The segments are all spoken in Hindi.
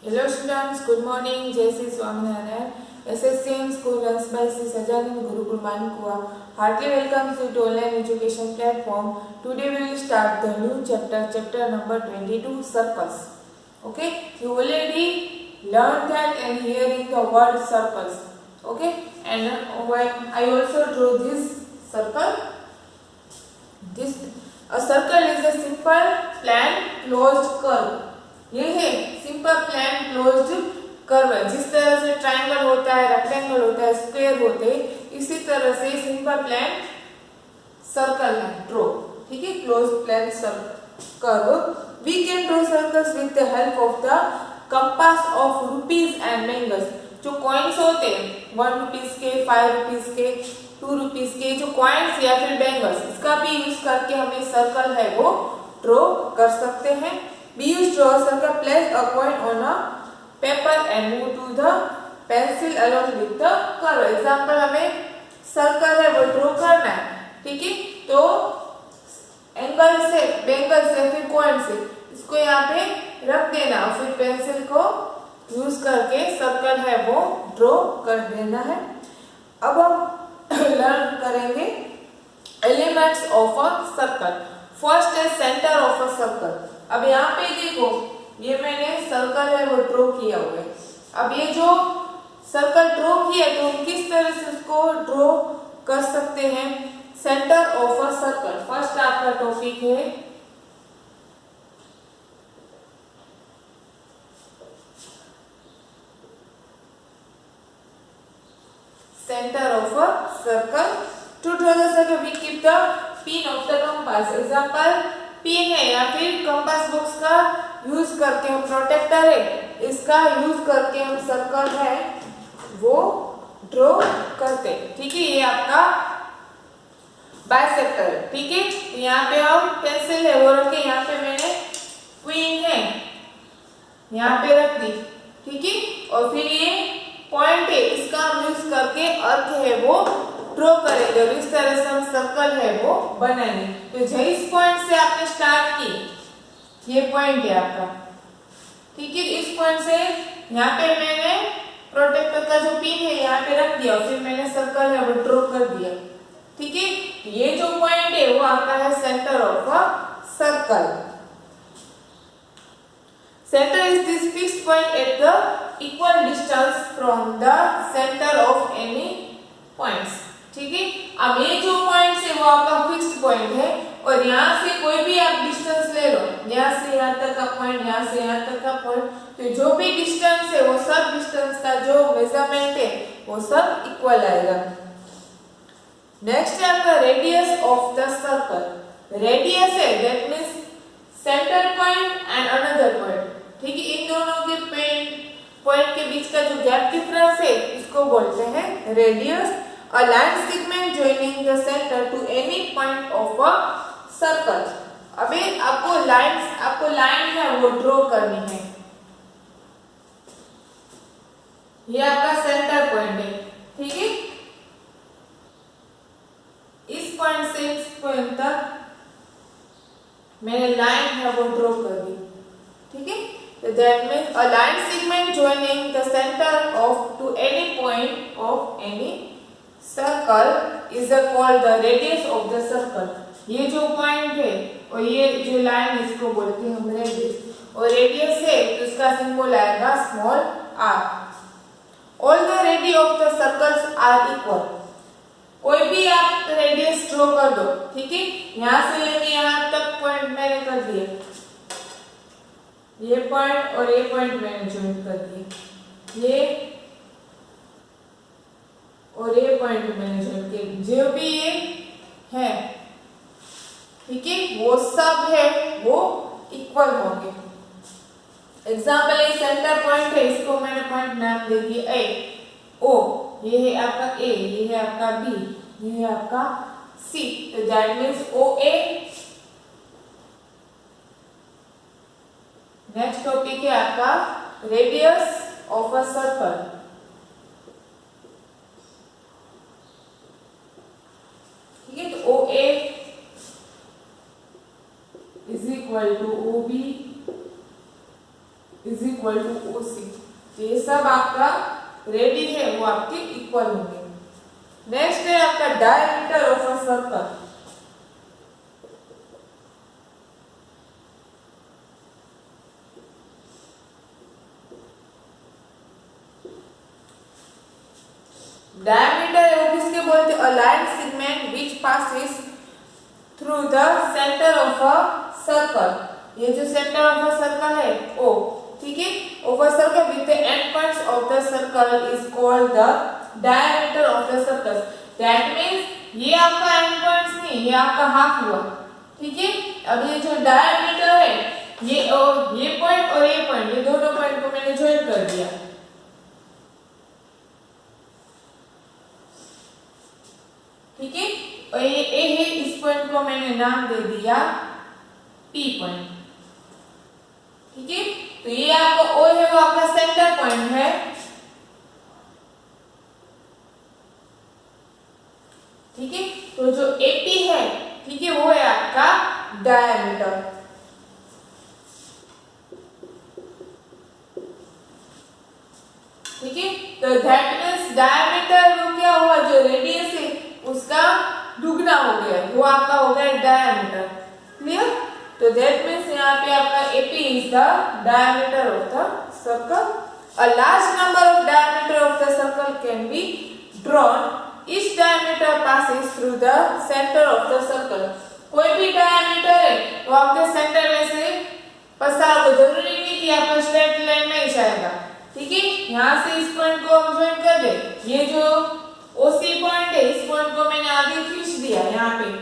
Hello students, good morning. Jai Sri Swaminarayan. SSCM School runs by Sri Sajanand Gurukul Mankua. Heartily welcome to online education platform. Today we will start the new chapter number 22, circles. Okay, you already learned that and hearing the word circles. Okay, and I also draw this circle. A circle is a simple plan closed curve. ये है सिंपल प्लान क्लोज्ड कर्व। जिस तरह से ट्रायंगल होता है, रेक्टेंगल होता है, स्क्वायर होते हैं, इसी तरह से सिंपल प्लान सर्कल है ड्रॉ। ठीक है, closed plane curve. We can draw circles with the help of the compass of rupees and bangles. जो कॉइन्स होते हैं 1 रुपीज के, 5 रुपीज के, 2 रुपीज के, जो कॉइन्स या फिर बैंगल्स, इसका भी यूज करके हमें सर्कल है वो ड्रॉ कर सकते हैं। We use draw circle, place a coin on a paper and move to the pencil along with the curve. Example हमें सर्कल है वो ड्रॉ करना है। ठीक है, तो एंगल से, बैंगल से, फिर कॉइन से इसको यहाँ पे रख देना और फिर पेंसिल को यूज करके सर्कल है वो ड्रॉ कर देना है। अब हम लर्न करेंगे elements of a circle. First है सेंटर ऑफ अ सर्कल। अब यहाँ पे देखो, ये मैंने सर्कल है वो ड्रॉ किया हुआ है। अब ये जो सर्कल ड्रॉ किया तो हम किस तरह से उसको ड्रॉ कर सकते हैं? Centre of a circle first आपका टॉपिक है। Centre of a circle. To draw the circle we keep the pin of the compass. Example pin है या फिर कंपास बॉक्स का यूज करके, हम प्रोटेक्टर है इसका यूज करके हम सर्कल है वो ड्रॉ करते। ठीक है, ये आपका बाइसेक्टर है। ठीक है, यहाँ पे हम पेंसिल है वो रखे, यहाँ पे मैंने क्वीन है यहाँ पे रख दी। ठीक है, और फिर ये पॉइंट है, इसका हम यूज करके अर्थ है वो ड्रॉ करेंगे और इस तरह से हम सर्कल है वो बनाएंगे। तो जिस पॉइंट से आपने स्टार्ट की, ये पॉइंट है आपका। ठीक है, इस पॉइंट से यहाँ पे मैंने प्रोटेक्टर का जो पिन है यहाँ पे रख दिया और फिर मैंने सर्कल है वो ड्रॉ कर दिया। ठीक है, ये जो पॉइंट है वो आपका है centre of a circle. Center is this fixed point at the equal distance from the center of any points. ठीक है, अब ये जो पॉइंट है वो आपका फिक्स्ड पॉइंट है और यहाँ से कोई भी आप डिस्टेंस ले लो, यहाँ से यहाँ तक का पॉइंट, यहाँ से यहाँ तक का पॉइंट, तो जो भी डिस्टेंस है वो सब डिस्टेंस का जो मेजरमेंट है वो सब इक्वल आएगा। नेक्स्ट है आपका radius of the circle. Radius है that means centre point and another point. ठीक है, इन दोनों के पॉइंट के बीच का जो गैप डिफरेंस है इसको बोलते हैं radius. A line segment joining the center to any point of a circle. अबे आपको लाइन है वो ड्रॉ करनी है। ये आपका सेंटर पॉइंट है। ठीक है, इस पॉइंट से इस पॉइंट तक मैंने लाइन है वो ड्रॉ कर दी। ठीक है, so that means a line segment joining the center of to any point of any circle is called the radius of the circle. ये जो पॉइंट है और ये जो लाइन इसको बोलते हैं हम रेडियस, और रेडियस है तो इसका सिंबल आएगा small r। All the radius of the circles are equal. कोई भी आप रेडियस ड्रॉ कर दो। ठीक है, यहाँ से लेके यहाँ तक पॉइंट मैंने कर दिए, ये पॉइंट और ये पॉइंट मैंने ज्वाइन कर दिए, ये और ये पॉइंट मैंने ज्वाइन किया। जो भी ये है, ठीक है, वो सब है वो इक्वल होंगे। एग्जाम्पल ये सेंटर पॉइंट है, इसको मैंने पॉइंट नाम दे दिया ए ओ। ये है आपका ए, ये है आपका बी, ये है आपका सी। तो that means O A. Next topic है आपका रेडियस ऑफ अ सर्कल। ठीक है, तो O A is equal to O B is equal to O C. ये सब आपका रेडी है वो आपके इक्वल होंगे। नेक्स्ट है आपका diameter of a circle. Diameter वो किसके बोलते हैं? A line segment which passes through the centre of a circle. ये जो सेंटर ऑफ अ सर्कल है ओ, ठीक है, of a circle with the end points of the circle is called the diameter of the circle. That means ये आपका एंड पॉइंट्स नहीं, ये आपका हाफ हुआ, ठीक है। अब ये जो डायमीटर है ये पॉइंट और ये पॉइंट, ये दोनों पॉइंट को मैंने ज्वाइन कर दिया, ठीक है। और ये ए है, इस पॉइंट को मैंने नाम दे दिया पी पॉइंट, ठीक है। तो ये आपका ओ है वो आपका सेंटर पॉइंट है, ठीक है। तो जो एपी है, ठीक है, वो है आपका डायमीटर, ठीक है। तो दैट मींस डायमीटर वो क्या हुआ, जो रेडियस है उसका दुगना हो गया, वो आपका हो गया डायमीटर। क्लियर? तो दैट मींस यहाँ पे आपका AP is the diameter of the circle. A large number of diameter of the circle can be drawn. Each diameter passes through the center of the circle। कोई भी डायमीटर है वो आपके सेंटर में से पसार हो, जरूरी नहीं कि आपका स्ट्रेट लाइन में ही जाएगा, ठीक है। यहाँ से इस पॉइंट को हम ज्वाइन कर दे, ये जो ओसी पॉइंट है इस पॉइंट को मैंने आगे खींच दिया यहाँ पे,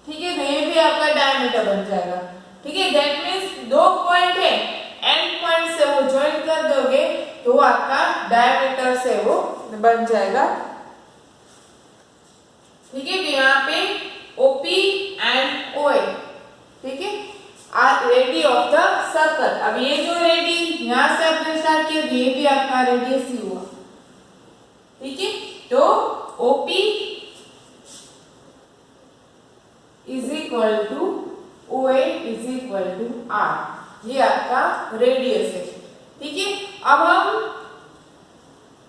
ठीक है। तो ये भी आपका डायमीटर बन जाएगा, ठीक है। दैट मींस दो पॉइंट है, एंड पॉइंट से वो ज्वाइन कर दोगे तो आपका डायमीटर से वो बन जाएगा, ठीक है। तो यहाँ पे OP एंड OA, ठीक है, are radii of the circle. अब ये जो रेडी यहाँ से आपने स्टार्ट किया, ये भी आपका रेडियस ही हुआ, ठीक है। तो OP is equal to OA is equal to R, ये आपका रेडियस है, ठीक है। अब हम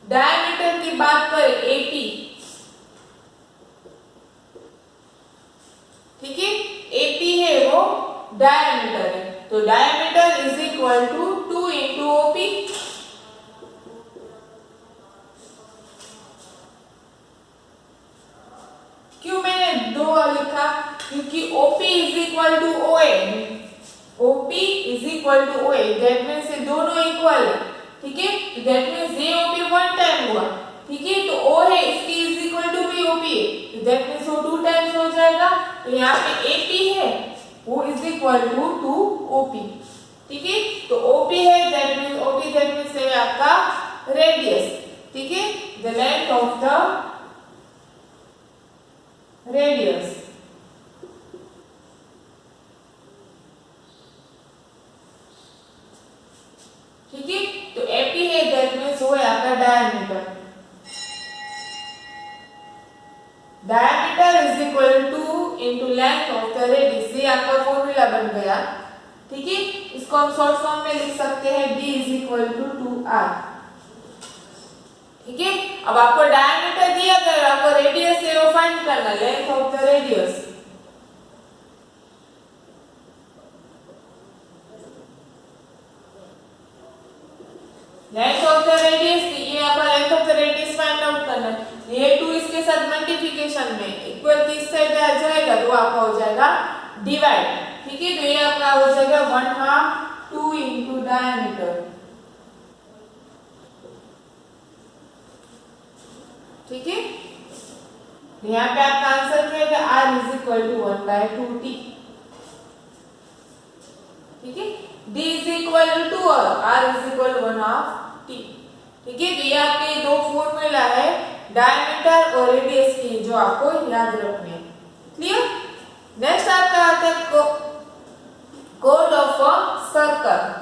डायमीटर की बात करें AP, ठीक है। AP है वो डायमीटर है, तो diameter is equal to 2 into OP। क्यों मैंने 2 लिखा? क्योंकि OP is equal to OA, OP is equal to OA, that means ये दोनों इक्वल है, ठीक है। दैट मींस ये OP वन टाइम हुआ, ठीक है। तो O है इसकी इज इक्वल टू भी OP है, तो दैट मींस वो 2 टाइम्स हो जाएगा। तो यहाँ पे AP है वो इज इक्वल टू 2 OP, ठीक है। तो OP है that means OP that means है आपका रेडियस, ठीक है, the length of the radius, ठीक है। तो AP है दैट मींस वो है आपका diameter. Diameter is equal two into length of the radius, ये आपका फॉर्मूला बन गया, ठीक है। इसको हम शॉर्ट फॉर्म में लिख सकते हैं D is equal to 2R, ठीक है। अब आपको डायमीटर दिया गया, आपको रेडियस से वो फाइंड करना, length of the radius, length of the radius, ये आपका length of the radius find out करना है। ये 2 इसके साथ मल्टीप्लिकेशन में इक्वल की साइड आ जाएगा तो आपका हो जाएगा डिवाइड, ठीक है। तो ये आपका हो जाएगा 1/2 2 इंटू डायमीटर, ठीक है। यहाँ पे आपका आंसर क्या है? R is equal to 1/2T, ठीक है। D इज इक्वल टू 2 और R इज इक्वल 1/2T, ठीक है। तो ये आपके दो फॉर्मूला है डायमीटर और रेडियस की जो आपको याद रखने हैं, क्लियर। नेक्स्ट आपका आता है कोड ऑफ अ सर्कल।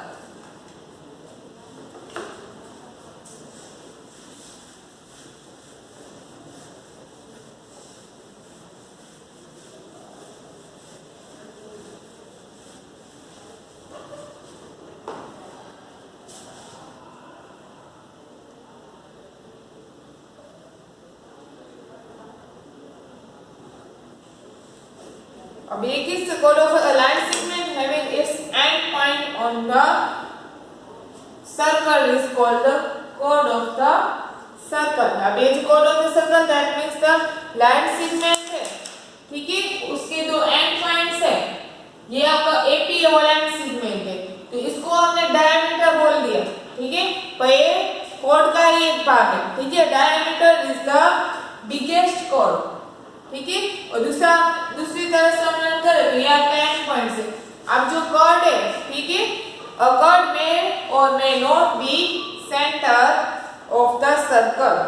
अब एक is called of a line segment having its and point on the circle is called the chord of the circle। अब ये जो chord of the circle that means the line segment है, ठीक है, उसके दो एंड पॉइंट्स है, ये आपका एपी वाला लाइन सेगमेंट है, तो इसको हमने डायमीटर बोल दिया, ठीक है, तो ये chord का ही एक भाग है, ठीक है, diameter is the biggest chord, ठीक है, और दूसरी तरह से हम लोग करें तो ये आपका एंड पॉइंट्स है। अब जो chord है, ठीक है, a chord may or may not be center of the circle,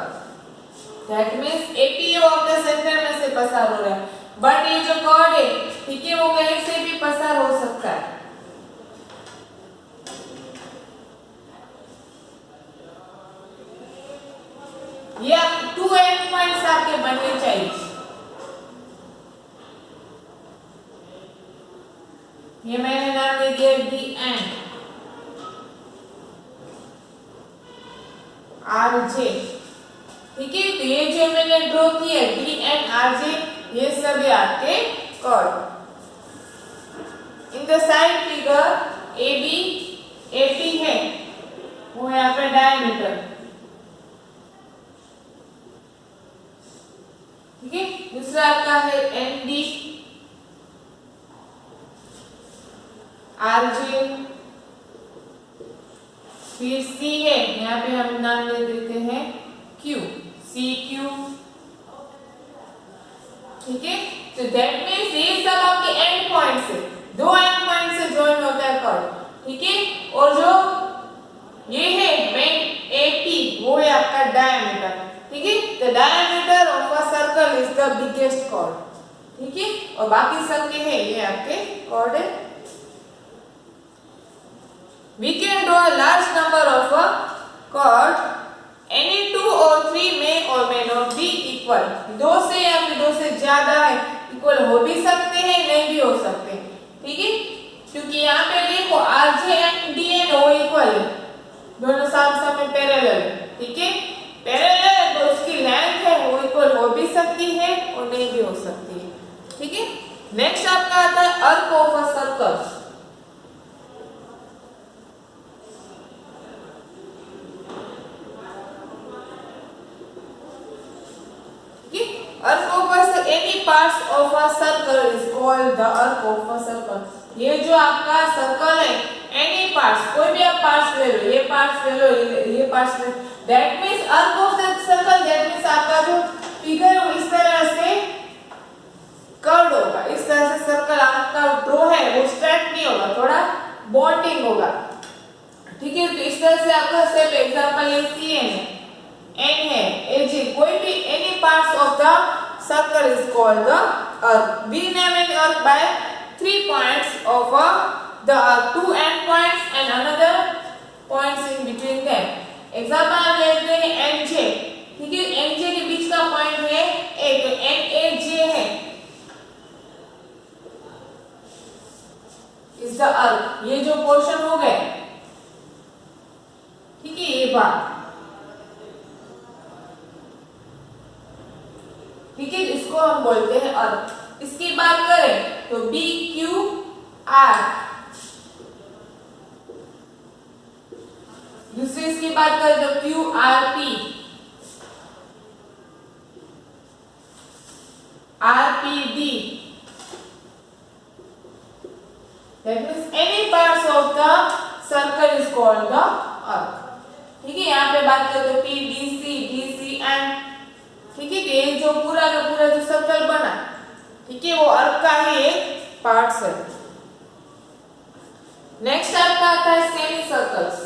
that means APO of the center में से पसार हो रहा है, बट ये जो chord है, ठीक है, वो कहीं से भी पसार हो सकता है। ये आप 2 एंड पॉइंट्स आपके बनने चाहिए। ये मैंने नाम दे दिया डी एंड आरजे, ठीक है, तो ये जो मैंने ड्रॉ किया डी एंड आरजे, ये सभी आपके chord। In the side figure A B AP है, वो है आपका डायमीटर, ठीक है, दूसरा आपका है एन डी आरजे, फिर सी है, यहाँ पे हम नाम दे देते हैं क्यू, सी क्यू, ठीक है, तो दैट मीन्स ये सब आपके एंड पॉइंट्स है, दो एंड पॉइंट से ज्वाइन होता है chord, ठीक है, और जो ये है मेन एपी वो है आपका डायमीटर, ठीक है, the diameter of a circle is the biggest chord, ठीक है, और बाकी सब के है ये आपके chord है। We can draw a large number of a chord. Any 2 or 3 may or may not be equal. दो से या फिर दो से ज्यादा है, इक्वल हो भी सकते हैं, नहीं भी हो सकते, ठीक है, क्योंकि यहाँ पे देखो आरजे एंड डी एंड वो इक्वल है, दोनों साथ में पैरेलल है, ठीक है, पैरेलल है तो उसकी लेंथ है वो इक्वल हो भी सकती है और नहीं भी हो सकती है, ठीक है। नेक्स्ट आपका आता है arc of a circle. Any parts of a circle is called the arc of a circle। ये जो आपका सर्कल है, any parts, कोई भी आप पार्ट्स ले लो, ये पार्ट्स ले लो, ये पार्ट्स ले, that means arc of the circle, that means आपका जो फिगर है इस तरह से कर्व होगा, इस तरह से सर्कल आपका ड्रॉ है वो स्ट्रेट नहीं होगा, थोड़ा बॉन्डिंग होगा, ठीक है, तो इस तरह से आपका स्टेप एग्जांपल ये सी है, एन है, एजी, कोई भी any parts of the circle is called the arc। We name an arc by 3 points of the arc, 2 end points and another points in between them। Example हम लेते हैं NJ, ठीक है, NJ के बीच का पॉइंट है A, तो NAJ है, इज द arc, ये जो पोर्शन हो गया, ठीक है, ये बात, ठीक है, इसको हम बोलते हैं अर्क। इसकी बात करें तो बी क्यू आर, दूसरी इसकी बात करें तो Q R P, R P D, that means any parts of the circle is called the अर्क, ठीक है, यहाँ पे बात करें तो पी डी सी एंड, ठीक है, ये जो पूरा का पूरा जो सर्कल बना, ठीक है, वो अर्क का ही एक पार्ट्स है। नेक्स्ट आपका आता है सेमी सर्कल्स।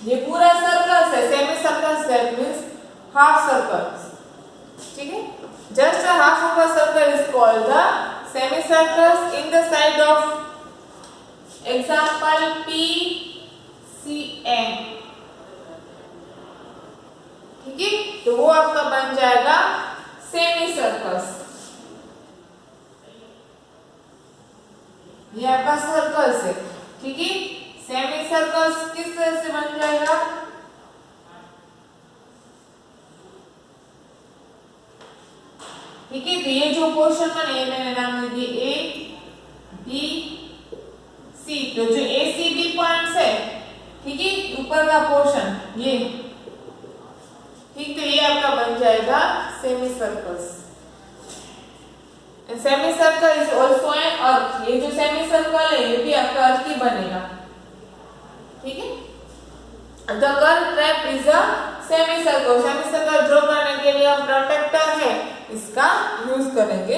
ये पूरा सर्कल्स है, semi circles, that means half circles, ठीक है, just a half of a circle is called the semi circles in the side of example P C N, ठीक है, तो वो आपका बन जाएगा सेमी सर्कल्स। ये आपका सर्कल्स है, ठीक है, सेमी सर्कल्स किस तरह से बन जाएगा, ठीक है। तो ये जो पोर्शन बने मैंने नाम दे दिए ए बी सी। तो जो ए सी बी पॉइंट्स है, ठीक है, ऊपर का पोर्शन ये, ठीक, तो ये आपका बन जाएगा semicircles. Semicircle is also an arc. ये जो सेमी सर्कल है ये भी आपका अर्थ ही बनेगा, ठीक है। The curve trap is a semi circle. Semi circle draw करने के लिए हम प्रोटेक्टर है इसका यूज करेंगे,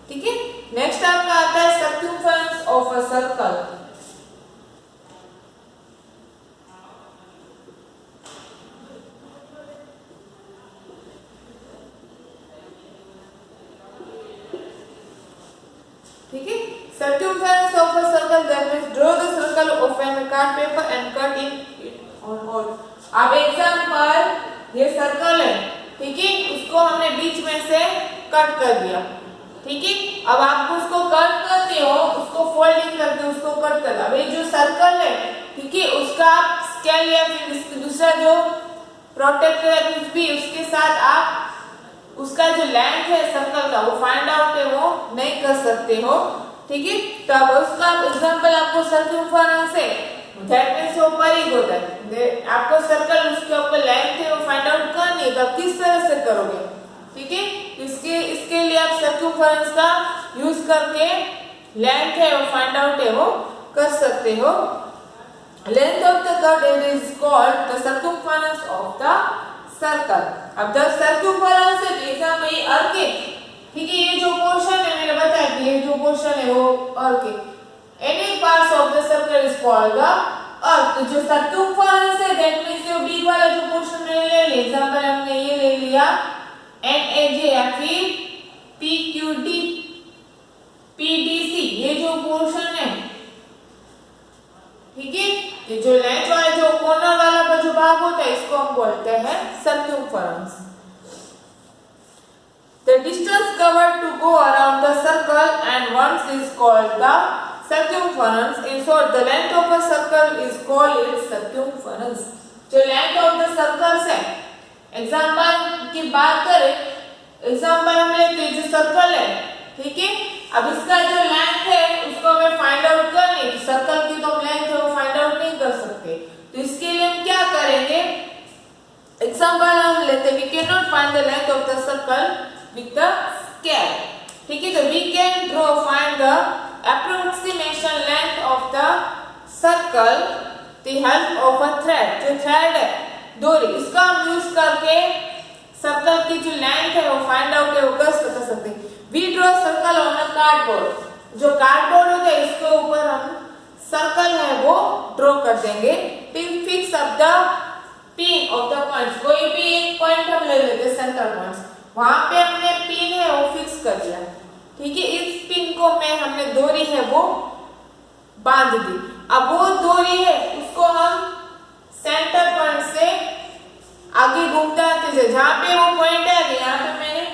ठीक है। नेक्स्ट आपका आता है सर्कमफरेंस ऑफ अ सर्कल। ठीक है। Circumference of a circle, that means draw the circle of an card paper and cut in it on all. अब एग्जाम्पल ये सर्कल है, ठीक है, उसको हमने बीच में से कट कर दिया, ठीक है। अब आप उसको कट करते हो, उसको फोल्डिंग करके उसको कट कर। अब ये जो सर्कल है, ठीक है, उसका आप स्केल या फिर दूसरा जो प्रोटेक्टर है कुछ भी, उसके साथ आप उसका जो लेंथ है सर्कल का वो फाइंड आउट है वो नहीं कर सकते हो, ठीक है। तो अब उसका एग्जांपल आपको सर्कमफरेंस है, दैट मींस वो परिघ होता है। आपको सर्कल उसके ऊपर लेंथ है वो फाइंड आउट करनी है, तो आप किस तरह से करोगे, ठीक है। इसके लिए आप सर्कमफरेंस का यूज करके लेंथ है वो फाइंड आउट है वो कर सकते हो। Length of the curve is called the circumference of the circle. अब द सर्कमफरेंस एग्जाम में अर्क है, ठीक है, ये जो पोर्शन है मैंने बताया कि ये जो पोर्शन है वो अर्क है। Any parts of the circle is called the अर्क। तो जो सर्कमफरेंस है दैट मींस जो बिग वाला जो पोर्शन मैंने ले लिया, एग्जांपल हमने ये ले लिया NAJ या फिर PQD PDC, ये जो पोर्शन है, ठीक है, ये जो लेंथ वाला जो कॉर्नर वाला का जो भाग होता है इसको हम बोलते हैं circumference. The distance covered to go around the circle and once is called the circumference. In short, the length of a circle is called its circumference. जो length of the circles है, एग्जाम्पल की बात करें, एग्जाम्पल हम लेते हैं जो सर्कल है, ठीक है। अब इसका जो लेंथ है उसको हमें फाइंड आउट करनी है। सर्कल की तो लेंथ है वो फाइंड आउट नहीं कर सकते, तो इसके लिए हम क्या करेंगे, एग्जाम्पल हम लेते हैं, we can not find the length of the circle with the scale, ठीक है। तो we can draw find the approximation length of the circle the help of a thread। जो thread है डोरी, इसका हम यूज करके सर्कल की जो लेंथ है वो फाइंड आउट है वो कर सकते हैं। We draw circle on a cardboard। जो कार्डबोर्ड होता है इसके ऊपर हम सर्कल है वो ड्रॉ कर देंगे। फिर fix up the pin of the points. कोई भी एक पॉइंट हम ले लेते हैं सेंटर पॉइंट्स, वहां पे हमने पिन है वो फिक्स कर दिया, ठीक है। इस पिन को में हमने डोरी है वो बांध दी। अब वो डोरी है उसको हम सेंटर पॉइंट से आगे घूमते आते, जहां पे वो पॉइंट है यहाँ पे मैंने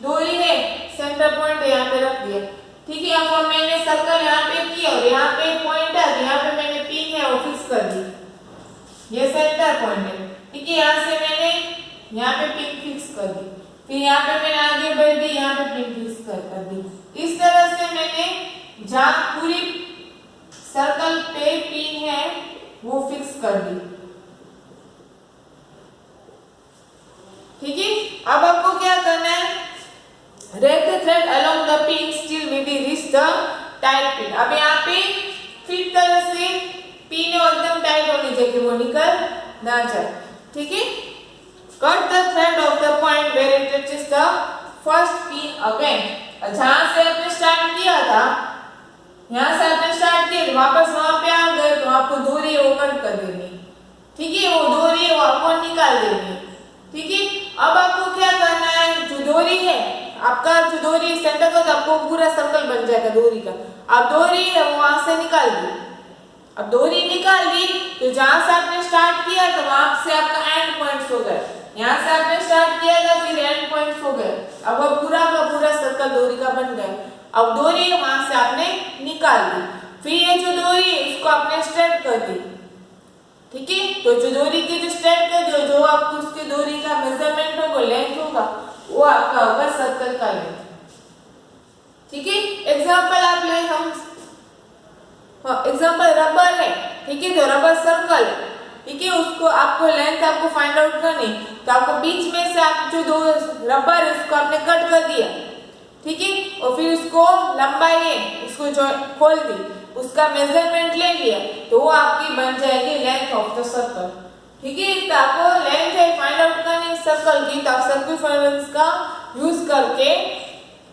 डोरी है सेंटर पॉइंट यहाँ पे रख दिया, ठीक है। अब मैंने सर्कल यहाँ पे किया और यहाँ पे पॉइंट है, यहाँ पे मैंने पिन है वो फिक्स कर दी, ये सेंटर पॉइंट है, ठीक है। यहाँ से मैंने यहाँ पे पिन फिक्स कर दी, फिर यहाँ पे मैंने आगे बढ़ दी, यहाँ पे पिन फिक्स कर दी। इस तरह से मैंने जहाँ पूरी सर्कल पे पिन है वो फिक्स कर दी, ठीक है। अब आपको क्या करना है, wrap the thread along the pin still maybe reach the tight pin। अब यहाँ पे फिट तरह से पिन एकदम टाइट होनी चाहिए, वो निकल ना जाए, ठीक है। Cut the thread of the point where it touches the first pin again। जहाँ से आपने स्टार्ट किया था, यहाँ से आपने स्टार्ट किया वापस वहां पे आ गए तो आपको डोरी वो कट कर देनी, ठीक है। वो डोरी वो आपको निकाल देनी, ठीक है। अब आपको क्या करना है, जो डोरी है आपका, जो डोरी सेंटर का, आपको पूरा सर्कल बन जाएगा डोरी का। अब डोरी है वो वहां से निकाल दी। अब डोरी निकाल दी तो जहां से आपने स्टार्ट किया तो वहां से आपका एंड पॉइंट्स हो गए, यहाँ से आपने स्टार्ट किया था फिर एंड पॉइंट्स हो गए। अब वो पूरा का पूरा सर्कल डोरी का बन गया। अब डोरी वहां से आपने निकाल दी, फिर ये जो डोरी है इसको आपने स्ट्रेट कर दी, ठीक है। तो जो डोरी की जो स्ट्रेट कर दो, जो आपको उसके डोरी का मेजरमेंट होगा, लेंथ होगा, वो आपका होगा सर्कल का लेंथ। ठीक है। एग्जाम्पल आप ले, हम एग्जाम्पल रबर है, ठीक है, तो रबर सर्कल, ठीक है, उसको आपको लेंथ आपको फाइंड आउट करनी, तो आपको बीच में से आप जो दो रबर है उसको आपने कट कर दिया, ठीक है, और फिर उसको लंबाई है उसको जो खोल दी, उसका मेजरमेंट ले लिया, तो वो आपकी बन जाएगी लेंथ ऑफ द सर्कल, ठीक है। तो आपको लेंथ है फाइंड आउट करनी सर्कल की, तो आप सर्कमफेरेंस का यूज करके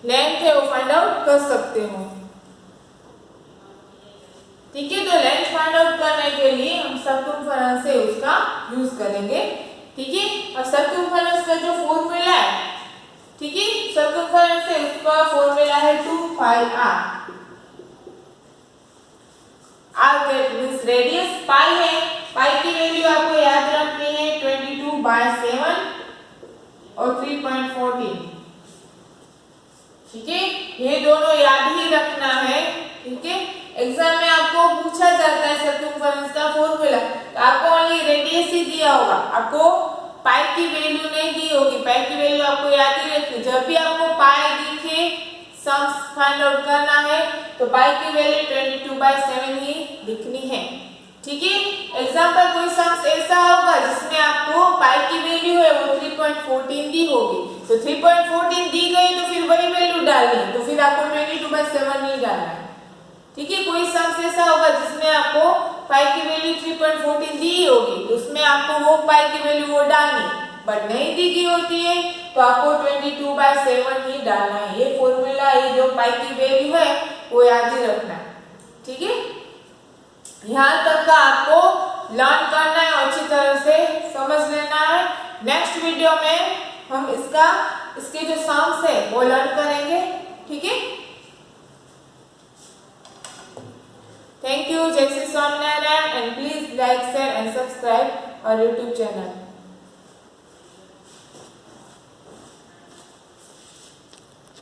लेंथ है वो फाइंड आउट कर सकते हो, ठीक है। तो लेंथ फाइंड आउट करने के लिए हम सर्कमफेरेंस से उसका यूज करेंगे, ठीक है। और सर्कमफेरेंस का जो फॉर्मूला है, ठीक है, सर्कमफेरेंस से उसका फॉर्मूला है 2 पाई r। r मींस रेडियस, पाई है, पाई की वैल्यू आपको याद रखनी है 22/7 और 3.14, ठीक है, ये दोनों याद ही रखना है, ठीक है। एग्जाम में आपको पूछा जाता है सर्कमफेरेंस का फॉर्मूला, तो आपको ओनली रेडियस ही दिया होगा, आपको पाई की वैल्यू नहीं दी होगी, पाई की वैल्यू आपको याद ही रखनी, जब भी आपको पाई दिखे सम्स फाइंड आउट करना है तो पाई की वैल्यू 22/7 ही लिखनी है, ठीक है। एग्जांपल कोई सम्स ऐसा होगा जिसमें आपको पाई की वैल्यू है वो 3.14 दी होगी, तो 3.14 दी गई तो फिर वही वैल्यू डालनी है, तो फिर आपको 22/7 नहीं डालना है, ठीक है। कोई सम्स ऐसा होगा जिसमें आपको पाई की वैल्यू 3.14 दी होगी, तो उसमें आपको वो पाई की वैल्यू वो डालनी, बट नहीं दी गई होती है तो आपको 22/7 ही डालना है। ये फॉर्मूला, ये जो पाई की वैल्यू है वो याद ही रखना है, ठीक है। यहाँ तक का आपको लर्न करना है, अच्छी तरह से समझ लेना है। नेक्स्ट वीडियो में हम इसके जो सम्स है वो लर्न करेंगे, ठीक है। Thank you, Jai Shri Swaminarayan, and please like, share and subscribe our YouTube channel.